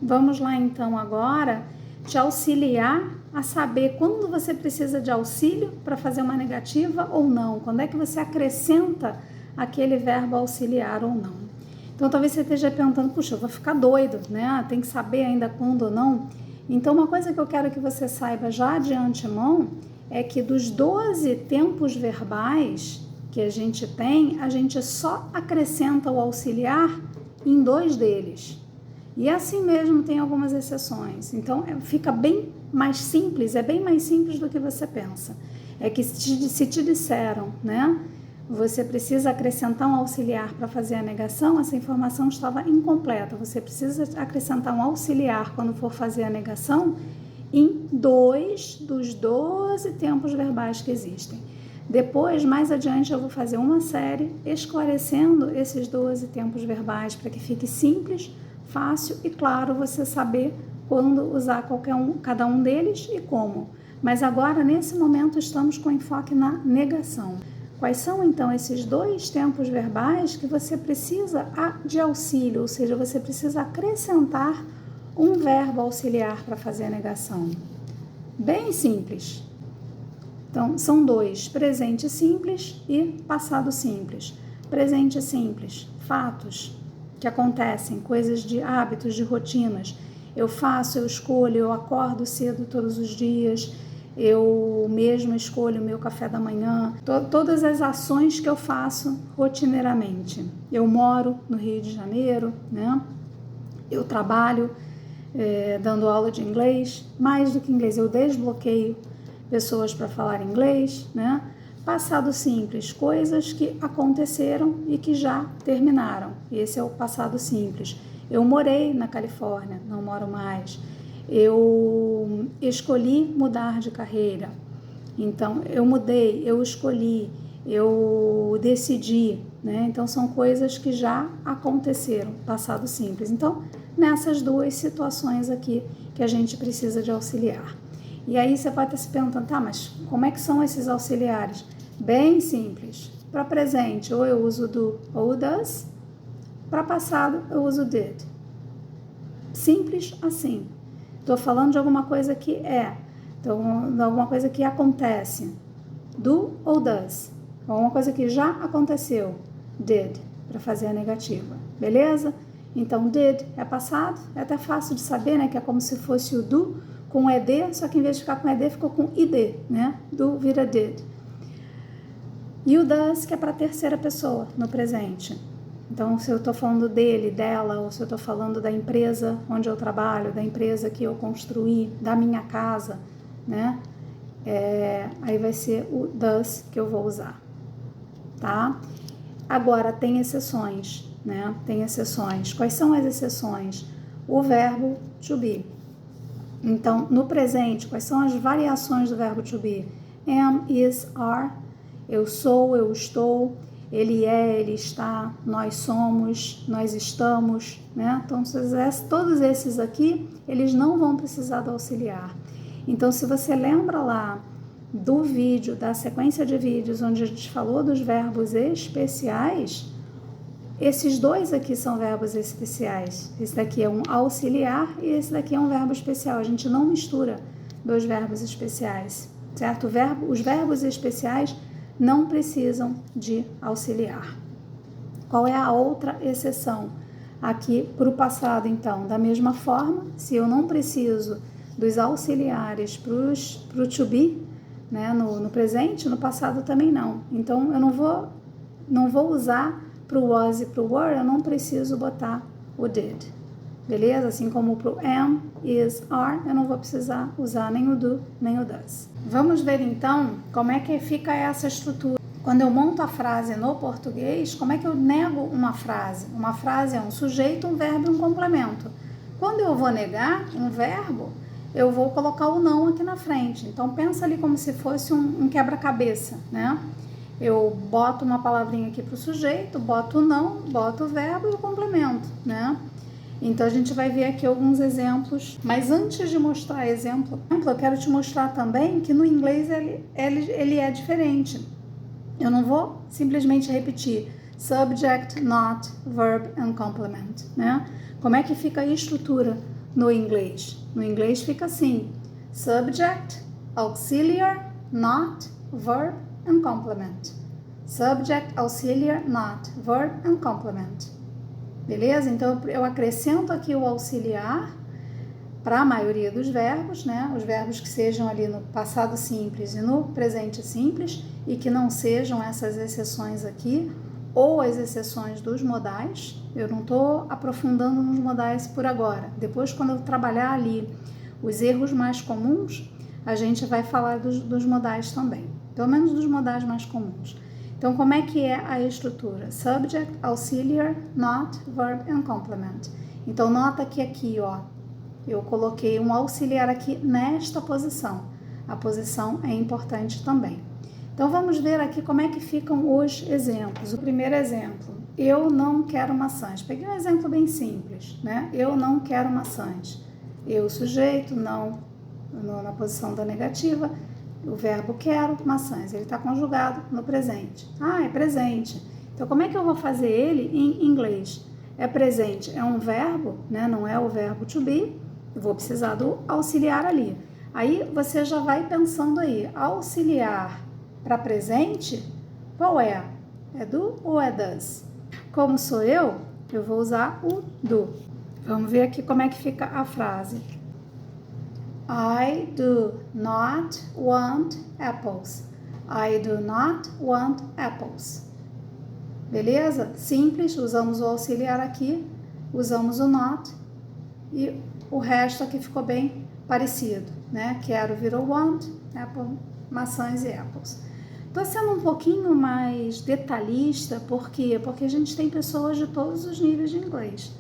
Vamos lá então agora te auxiliar a saber quando você precisa de auxílio para fazer uma negativa ou não, quando é que você acrescenta aquele verbo auxiliar ou não. Então talvez você esteja perguntando, puxa, eu vou ficar doido, né? Tem que saber ainda quando ou não. Então uma coisa que eu quero que você saiba já de antemão é que dos 12 tempos verbais que a gente tem, a gente só acrescenta o auxiliar em 2 deles. E assim mesmo tem algumas exceções. Então fica bem mais simples, é bem mais simples do que você pensa. É que se te disseram, né? Você precisa acrescentar um auxiliar para fazer a negação, essa informação estava incompleta. Você precisa acrescentar um auxiliar quando for fazer a negação em 2 dos 12 tempos verbais que existem. Depois, mais adiante, eu vou fazer uma série esclarecendo esses 12 tempos verbais para que fique simples, fácil e claro você saber quando usar cada um deles e como. Mas agora, nesse momento, estamos com enfoque na negação. Quais são, então, esses 2 tempos verbais que você precisa de auxílio, ou seja, você precisa acrescentar um verbo auxiliar para fazer a negação? Bem simples. Então, são 2, presente simples e passado simples. Presente simples, fatos que acontecem, coisas de hábitos, de rotinas. Eu faço, eu escolho, eu acordo cedo todos os dias, eu mesmo escolho o meu café da manhã, todas as ações que eu faço rotineiramente. Eu moro no Rio de Janeiro, né? Eu trabalho dando aula de inglês, mais do que inglês, eu desbloqueio pessoas para falar inglês, né? Passado simples, coisas que aconteceram e que já terminaram. Esse é o passado simples. Eu morei na Califórnia, não moro mais. Eu escolhi mudar de carreira. Então, eu mudei, eu escolhi, eu decidi, né? Então, são coisas que já aconteceram, passado simples. Então, nessas 2 situações aqui que a gente precisa de auxiliar. E aí você pode estar se perguntando, tá, mas como é que são esses auxiliares? Bem simples. Para presente, ou eu uso do ou does. Para passado, eu uso did. Simples assim. Estou falando de alguma coisa que então, de alguma coisa que acontece. Do ou does. Alguma coisa que já aconteceu. Did, para fazer a negativa. Beleza? Então, did é passado. É até fácil de saber, né? Que é como se fosse o do com ed, só que em vez de ficar com ed, ficou com id, né? Do vira did. E o does, que é para a terceira pessoa, no presente. Então, se eu estou falando dele, dela, ou se eu estou falando da empresa onde eu trabalho, da empresa que eu construí, da minha casa, né? Aí vai ser o does que eu vou usar, tá? Agora, tem exceções, né? Tem exceções. Quais são as exceções? O verbo to be. Então, no presente, quais são as variações do verbo to be? Am, is, are. Eu sou, eu estou. Ele é, ele está. Nós somos, nós estamos, né? Então, todos esses aqui, eles não vão precisar do auxiliar. Então, se você lembra lá do vídeo, da sequência de vídeos, onde a gente falou dos verbos especiais, esses 2 aqui são verbos especiais. Esse daqui é um auxiliar e esse daqui é um verbo especial. A gente não mistura 2 verbos especiais, certo? Os verbos especiais não precisam de auxiliar. Qual é a outra exceção? Aqui para o passado, então, da mesma forma, se eu não preciso dos auxiliares para o to be, né, no presente, no passado também não. Então, eu não vou usar para o was e para o were, eu não preciso botar o did, beleza? Assim como para o am, is, are, eu não vou precisar usar nem o do, nem o does. Vamos ver então como é que fica essa estrutura. Quando eu monto a frase no português, como é que eu nego uma frase? Uma frase é um sujeito, um verbo e um complemento. Quando eu vou negar um verbo, eu vou colocar o não aqui na frente. Então, pensa ali como se fosse um quebra-cabeça, né? Eu boto uma palavrinha aqui para o sujeito, boto o não, boto o verbo e o complemento, né? Então, a gente vai ver aqui alguns exemplos. Mas antes de mostrar exemplo, eu quero te mostrar também que no inglês ele é diferente. Eu não vou simplesmente repetir subject, not, verb and complement, né? Como é que fica a estrutura no inglês? No inglês fica assim: subject, auxiliar, not, verb and complement. Subject, auxiliar, not, verb and complement. Beleza? Então eu acrescento aqui o auxiliar para a maioria dos verbos, né? Os verbos que sejam ali no passado simples e no presente simples e que não sejam essas exceções aqui ou as exceções dos modais. Eu não estou aprofundando nos modais por agora. Depois, quando eu trabalhar ali os erros mais comuns, a gente vai falar dos modais também, pelo menos dos modais mais comuns. Então, como é que é a estrutura? Subject, auxiliar, not, verb and complement. Então, nota que aqui, ó, eu coloquei um auxiliar aqui nesta posição. A posição é importante também. Então, vamos ver aqui como é que ficam os exemplos. O primeiro exemplo, eu não quero maçãs. Peguei um exemplo bem simples, né? Eu não quero maçãs. Eu, sujeito, não, na posição da negativa. O verbo quero, maçãs. Ele está conjugado no presente. Ah, é presente. Então, como é que eu vou fazer ele em inglês? É presente, é um verbo, né? Não é o verbo to be. Eu vou precisar do auxiliar ali. Aí, você já vai pensando aí. Auxiliar para presente, qual é? É do ou é does? Como sou eu vou usar o do. Vamos ver aqui como é que fica a frase. I do not want apples. I do not want apples. Beleza? Simples, usamos o auxiliar aqui, usamos o not e o resto aqui ficou bem parecido, né? Quero virou want, apple, maçãs e apples. Estou sendo um pouquinho mais detalhista, por quê? Porque a gente tem pessoas de todos os níveis de inglês.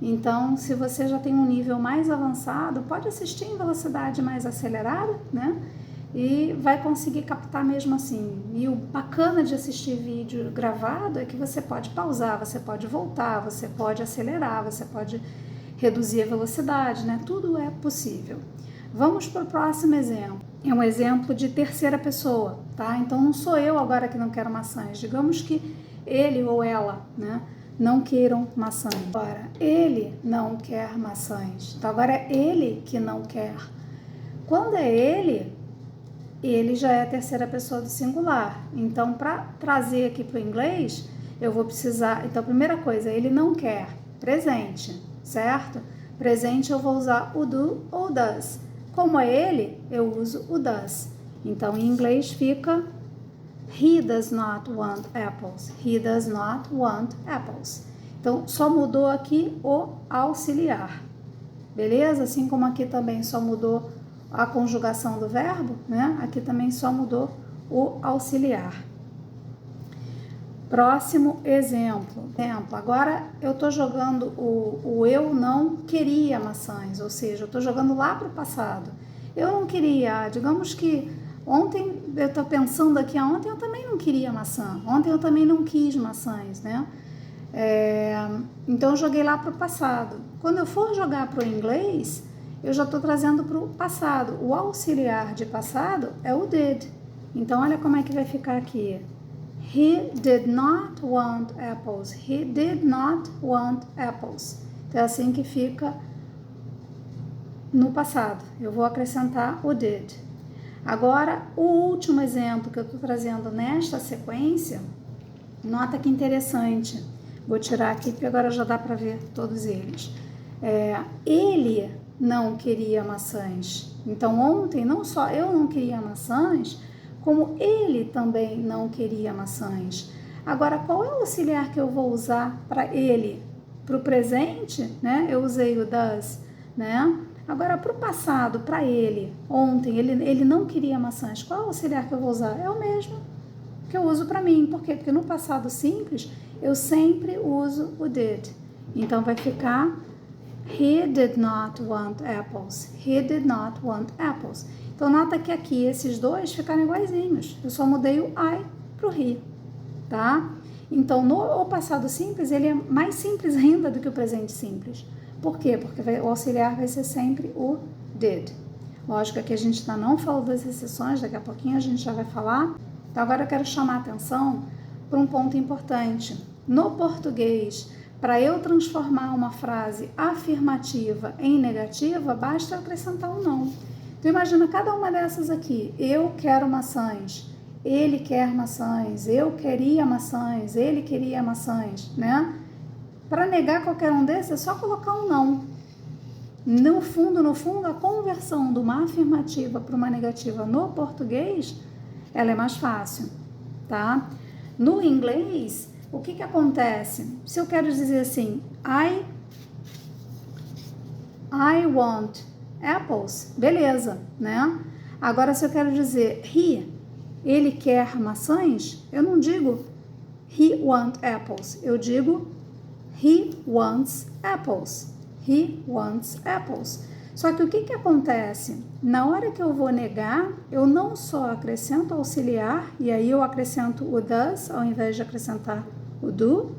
Então, se você já tem um nível mais avançado, pode assistir em velocidade mais acelerada, né? E vai conseguir captar mesmo assim. E o bacana de assistir vídeo gravado é que você pode pausar, você pode voltar, você pode acelerar, você pode reduzir a velocidade, né? Tudo é possível. Vamos para o próximo exemplo. É um exemplo de terceira pessoa, tá? Então, não sou eu agora que não quero maçãs. Digamos que ele ou ela, né? Não queiram maçãs. Agora, ele não quer maçãs. Então, agora é ele que não quer. Quando é ele já é a terceira pessoa do singular. Então, para trazer aqui para o inglês, eu vou precisar... Então, a primeira coisa, ele não quer. Presente, certo? Presente eu vou usar o do ou does. Como é ele, eu uso o does. Então, em inglês fica... He does not want apples. He does not want apples. Então, só mudou aqui o auxiliar. Beleza? Assim como aqui também só mudou a conjugação do verbo, né? Aqui também só mudou o auxiliar. Próximo exemplo. Agora eu estou jogando o eu não queria maçãs, ou seja, eu estou jogando lá para o passado. Eu não queria, digamos que ontem, eu estou pensando aqui, ontem eu também não queria maçã, ontem eu também não quis maçãs, né? Então eu joguei lá para o passado. Quando eu for jogar para o inglês, eu já estou trazendo para o passado. O auxiliar de passado é o did. Então olha como é que vai ficar aqui. He did not want apples. He did not want apples. Então é assim que fica no passado. Eu vou acrescentar o did. Agora, o último exemplo que eu estou trazendo nesta sequência, nota que interessante. Vou tirar aqui porque agora já dá para ver todos eles. Ele não queria maçãs. Então, ontem, não só eu não queria maçãs, como ele também não queria maçãs. Agora, qual é o auxiliar que eu vou usar para ele? Para o presente, né? Eu usei o does, né? Agora, para o passado, para ele, ontem, ele não queria maçãs. Qual é o auxiliar que eu vou usar? É o mesmo que eu uso para mim. Por quê? Porque no passado simples, eu sempre uso o did. Então, vai ficar He did not want apples. He did not want apples. Então, nota que aqui esses dois ficaram iguaizinhos. Eu só mudei o I para o he, tá? Então, no passado simples, ele é mais simples ainda do que o presente simples. Por quê? Porque o auxiliar vai ser sempre o did. Lógico que a gente ainda não falou das exceções, daqui a pouquinho a gente já vai falar. Então, agora eu quero chamar a atenção para um ponto importante. No português, Para eu transformar uma frase afirmativa em negativa, basta eu acrescentar um não. Então imagina cada uma dessas aqui. Eu quero maçãs. Ele quer maçãs. Eu queria maçãs. Ele queria maçãs, né? Para negar qualquer um desses é só colocar um não. No fundo, a conversão de uma afirmativa para uma negativa no português, ela é mais fácil, tá? No inglês, o que acontece? Se eu quero dizer assim, I want apples, beleza, né? Agora, se eu quero dizer ele quer maçãs, eu não digo he wants apples, eu digo he wants apples. He wants apples. Só que o que acontece? Na hora que eu vou negar, eu não só acrescento auxiliar, e aí eu acrescento o does, ao invés de acrescentar o do,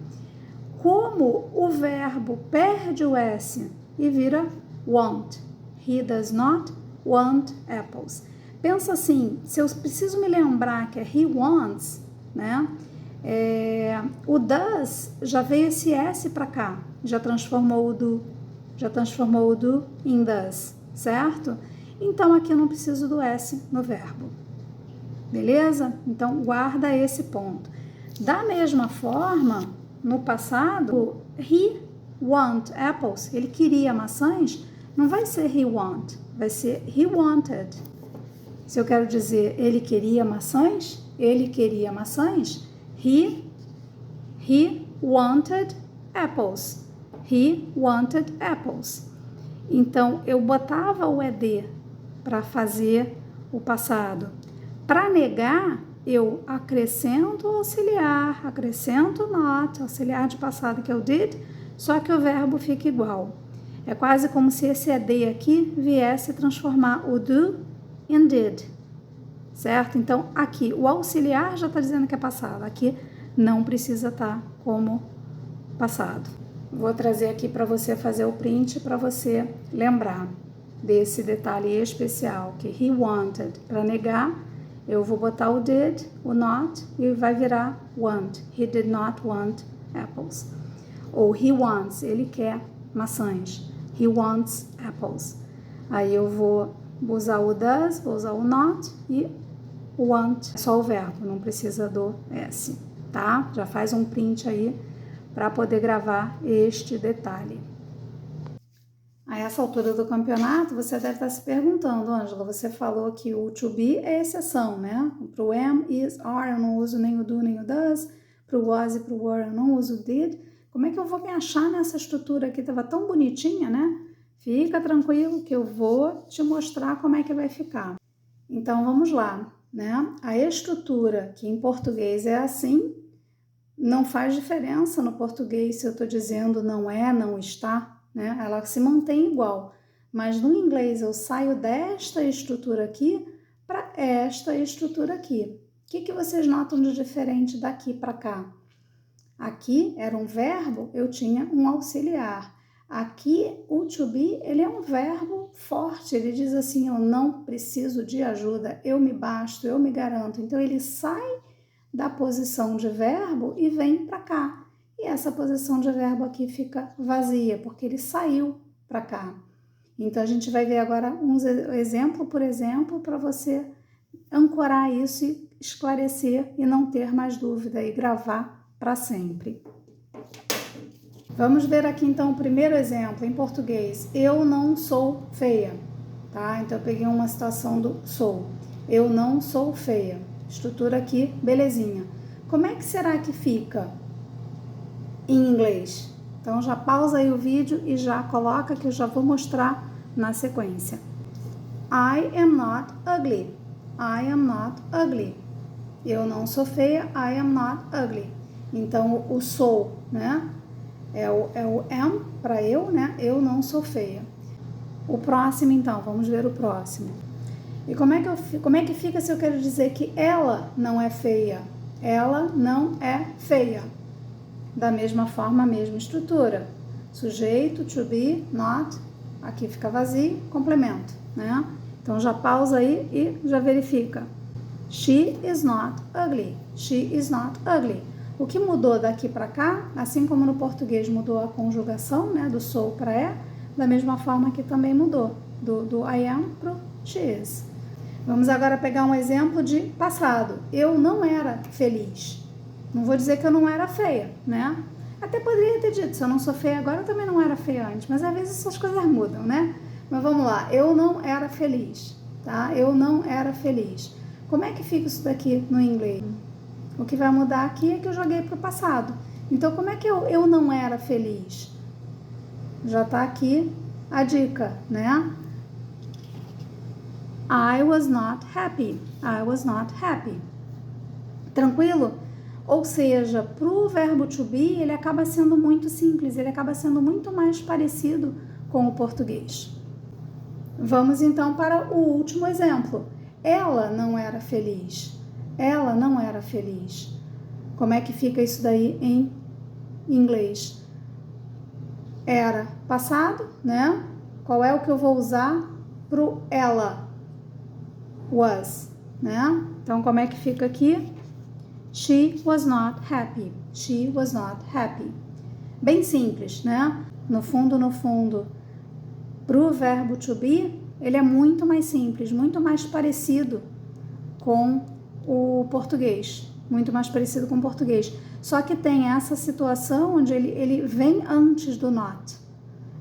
como o verbo perde o S e vira want. He does not want apples. Pensa assim, se eu preciso me lembrar que é he wants, né? O does já veio esse S para cá, já transformou o do em does, certo? Então aqui eu não preciso do S no verbo, beleza? Então guarda esse ponto. Da mesma forma, no passado, he want apples, ele queria maçãs, não vai ser he want, vai ser he wanted. Se eu quero dizer ele queria maçãs, he wanted apples. He wanted apples. Então, eu botava o ED para fazer o passado. Para negar, eu acrescento o auxiliar, acrescento not, auxiliar de passado que é o did, só que o verbo fica igual. É quase como se esse ED aqui viesse transformar o do em did, certo? Então, aqui, o auxiliar já está dizendo que é passado. Aqui, não precisa estar como passado. Vou trazer aqui para você fazer o print para você lembrar desse detalhe especial, que he wanted. Para negar, eu vou botar o did, o not, e vai virar want. He did not want apples. Ou he wants, ele quer maçãs. He wants apples. Aí eu vou usar o does, vou usar o not e o want, só o verbo, não precisa do S, tá? Já faz um print aí para poder gravar este detalhe. A essa altura do campeonato, você deve estar se perguntando, Ângela, você falou que o to be é exceção, né? Para o am, is, are, eu não uso nem o do nem o does. Para o was e para o were, eu não uso o did. Como é que eu vou me achar nessa estrutura aqui? Estava tão bonitinha, né? Fica tranquilo que eu vou te mostrar como é que vai ficar. Então, vamos lá, né? A estrutura que em português é assim, não faz diferença no português se eu estou dizendo não é, não está, né? Ela se mantém igual. Mas no inglês eu saio desta estrutura aqui para esta estrutura aqui. O que vocês notam de diferente daqui para cá? Aqui era um verbo, eu tinha um auxiliar. Aqui o to be, ele é um verbo forte, ele diz assim, eu não preciso de ajuda, eu me basto, eu me garanto. Então ele sai da posição de verbo e vem para cá. E essa posição de verbo aqui fica vazia, porque ele saiu para cá. Então, a gente vai ver agora um exemplo por exemplo, para você ancorar isso e esclarecer e não ter mais dúvida e gravar para sempre. Vamos ver aqui, então, o primeiro exemplo em português. Eu não sou feia, tá? Então, eu peguei uma situação do sou. Eu não sou feia. Estrutura aqui, belezinha. Como é que será que fica em inglês? Então, já pausa aí o vídeo e já coloca que eu já vou mostrar na sequência. I am not ugly. I am not ugly. Eu não sou feia. I am not ugly. Então, o sou, né? É o am para eu, né? Eu não sou feia. O próximo, então, vamos ver o próximo. E como é que fica se eu quero dizer que ela não é feia? Ela não é feia. Da mesma forma, a mesma estrutura. Sujeito, to be, not, aqui fica vazio, complemento, né? Então já pausa aí e já verifica. She is not ugly. She is not ugly. O que mudou daqui para cá, assim como no português mudou a conjugação, né, do sou para é, da mesma forma que também mudou, do I am para o she is. Vamos agora pegar um exemplo de passado. Eu não era feliz. Não vou dizer que eu não era feia, né? Até poderia ter dito, se eu não sou feia agora, eu também não era feia antes. Mas às vezes essas coisas mudam, né? Mas vamos lá. Eu não era feliz, tá? Eu não era feliz. Como é que fica isso daqui no inglês? O que vai mudar aqui é que eu joguei para o passado. Então, como é que eu não era feliz? Já está aqui a dica, né? I was not happy. I was not happy. Tranquilo? Ou seja, para o verbo to be, ele acaba sendo muito simples, ele acaba sendo muito mais parecido com o português. Vamos então para o último exemplo. Ela não era feliz. Ela não era feliz. Como é que fica isso daí em inglês? Era passado, né? Qual é o que eu vou usar pro ela? Was, né? Então, como é que fica aqui? She was not happy. She was not happy. Bem simples, né? No fundo, pro verbo to be, ele é muito mais simples, muito mais parecido com o português. Muito mais parecido com o português. Só que tem essa situação onde ele vem antes do not.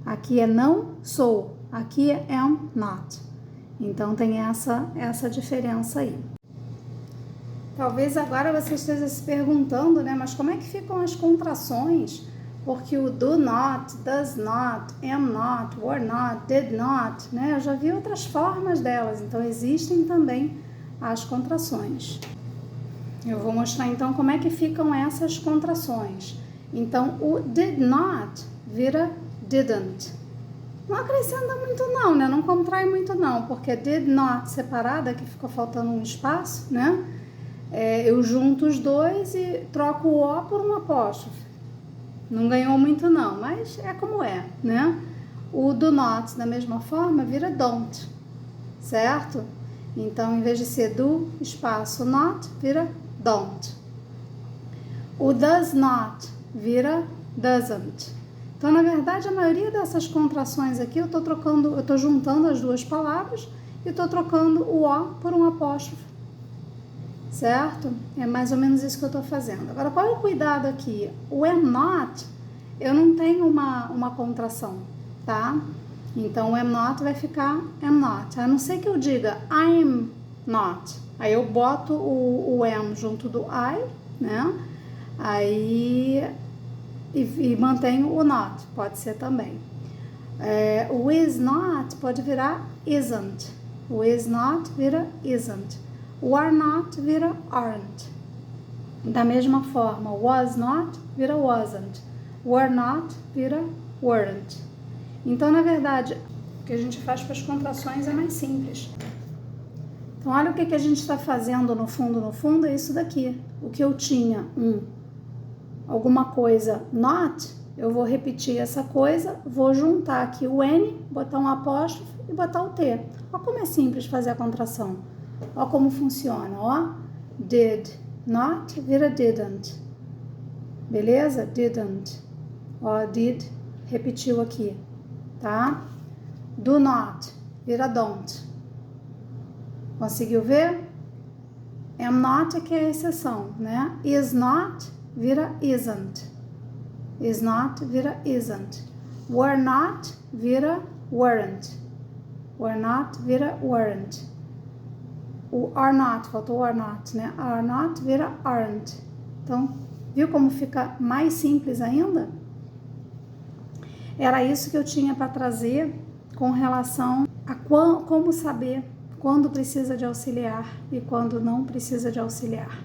Aqui é não sou, aqui é am not. Então tem essa diferença aí. Talvez agora você esteja se perguntando, né? Mas como é que ficam as contrações? Porque o do not, does not, am not, were not, did not, né? Eu já vi outras formas delas, então existem também as contrações. Eu vou mostrar então como é que ficam essas contrações. Então, o did not vira didn't. Não acrescenta muito não, né? Não contrai muito não, porque did not separada, que ficou faltando um espaço, né? Eu junto os dois e troco o O por um apóstrofe. Não ganhou muito não, mas é como é, né? O do not, da mesma forma, vira don't, certo? Então, em vez de ser do, espaço not, vira don't. O does not vira doesn't. Então, na verdade, a maioria dessas contrações aqui, eu tô juntando as duas palavras e estou trocando o O por um apóstrofe, certo? É mais ou menos isso que eu estou fazendo. Agora, qual é o cuidado aqui? O am not, eu não tenho uma contração, tá? Então, o am not vai ficar am not. A não ser que eu diga I'm not. Aí eu boto o am junto do I, né? Aí e mantenho o not, pode ser também. O is not pode virar isn't. O is not vira isn't. O are not vira aren't. Da mesma forma, was not vira wasn't. Were not vira weren't. Então, na verdade, o que a gente faz para as contrações é mais simples. Então, olha o que a gente está fazendo no fundo, é isso daqui. O que eu tinha, alguma coisa not, eu vou repetir essa coisa, vou juntar aqui o N, botar um apóstrofe e botar o T. Olha como é simples fazer a contração. Olha como funciona, ó. Did not vira didn't. Beleza? Didn't. Ó, did, repetiu aqui, tá? Do not vira don't. Conseguiu ver? Am not é que é a exceção, né? Is not vira isn't. Is not vira isn't. Were not vira weren't. Were not vira weren't. O are not, faltou o are not, né? Are not vira aren't. Então, viu como fica mais simples ainda? Era isso que eu tinha para trazer com relação a como saber quando precisa de auxiliar e quando não precisa de auxiliar.